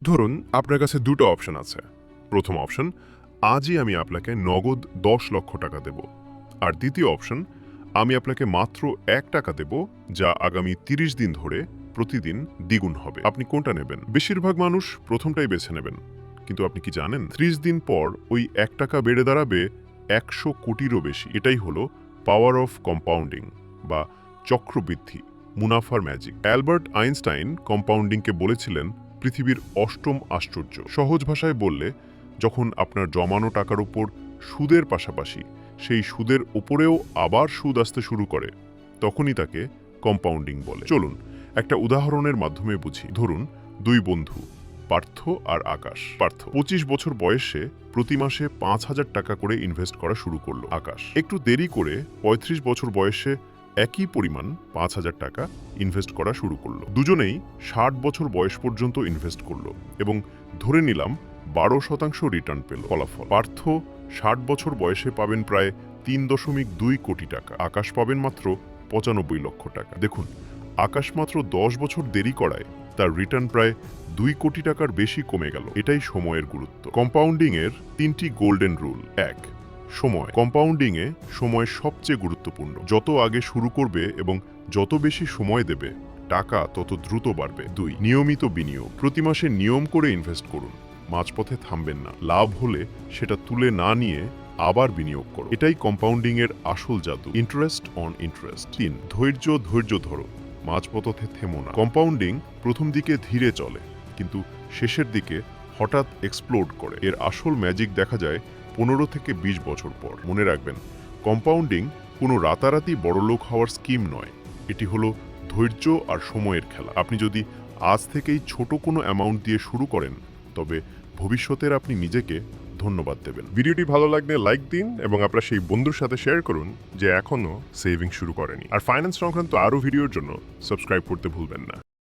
ধরুন আপনার কাছে দুটো অপশন আছে। প্রথম অপশন, আজই আমি আপনাকে নগদ 10 লক্ষ টাকা দেব। আর দ্বিতীয় অপশন, আমি আপনাকে মাত্র 1 টাকা দেব, যা আগামী 30 দিন ধরে প্রতিদিন দ্বিগুণ হবে। আপনি কোনটা নেবেন? বেশিরভাগ মানুষ প্রথমটাই বেছে নেবেন। কিন্তু আপনি কি জানেন 30 দিন পর ওই 1 টাকা বেড়ে দাঁড়াবে 100 কোটিরও বেশি। এটাই হলো পাওয়ার অফ কম্পাউন্ডিং বা চক্রবৃদ্ধি, মুনাফার ম্যাজিক। অ্যালবার্ট আইনস্টাইন কম্পাউন্ডিংকে বলেছিলেন পৃথিবীর অষ্টম আশ্চর্য। সহজ ভাষায় বললে, যখন আপনার জমানো টাকার উপর সুদের পাশাপাশি সেই সুদের উপরেও আবার সুদ আসতে শুরু করে, তখনই তাকে কম্পাউন্ডিং বলে। চলুন একটা উদাহরণের মাধ্যমে বুঝি। ধরুন দুই বন্ধু, পার্থ আর আকাশ। পার্থ 25 বছর বয়সে প্রতি মাসে 5,000 টাকা করে ইনভেস্ট করা শুরু করলো। আকাশ একটু দেরি করে 35 বছর বয়সে একই পরিমাণ 5,000 টাকা ইনভেস্ট করা শুরু করলো। দুজনেই 60 বছর বয়স পর্যন্ত ইনভেস্ট করলো এবং ধরে নিলাম 12% রিটার্ন পেল। ফলাফল, পার্থ 60 বছর বয়সে পাবেন প্রায় 3.2 কোটি টাকা, আকাশ পাবেন মাত্র 95 লক্ষ টাকা। দেখুন, আকাশ মাত্র 10 বছর দেরি করায় তার রিটার্ন প্রায় 2 কোটি টাকার বেশি কমে গেল। এটাই সময়ের গুরুত্ব। কম্পাউন্ডিং এর 3টি গোল্ডেন রুল। 1. সময়। কম্পাউন্ডিং এ সময় সবচেয়ে গুরুত্বপূর্ণ। যত আগে শুরু করবে এবং যত বেশি সময় দেবে, টাকা তত দ্রুত বাড়বে। 2. নিয়মিত বিনিয়োগ। প্রতি মাসে নিয়ম করে ইনভেস্ট করুন, মাঝপথে থামবেন না। লাভ হলে সেটা তুলে না নিয়ে আবার বিনিয়োগ করো। এটাই কম্পাউন্ডিং এর আসল জাদু। Interest on interest. 3. ধৈর্য ধরো, মাঝপথে থেমো না। কম্পাউন্ডিং প্রথম দিকে ধীরে চলে, কিন্তু শেষের দিকে হঠাৎ এক্সপ্লোড করে। এর আসল ম্যাজিক দেখা যায় 15 থেকে 20 বছর পর। মনে রাখবেন, কম্পাউন্ডিং কোনো রাতারাতি বড়লোক হওয়ার স্কিম নয়। এটি হলো ধৈর্য আর সময়ের খেলা। আপনি যদি আজ থেকেই ছোট কোনো অ্যামাউন্ট দিয়ে শুরু করেন, তবে ভবিষ্যতের আপনি নিজেকে ধন্যবাদ দেবেন। ভিডিওটি ভালো লাগলে লাইক দিন এবং আপনার সেই বন্ধুর সাথে শেয়ার করুন যে এখনও সেভিং শুরু করেনি। আর ফাইন্যান্স সংক্রান্ত আরও ভিডিওর জন্য সাবস্ক্রাইব করতে ভুলবেন না।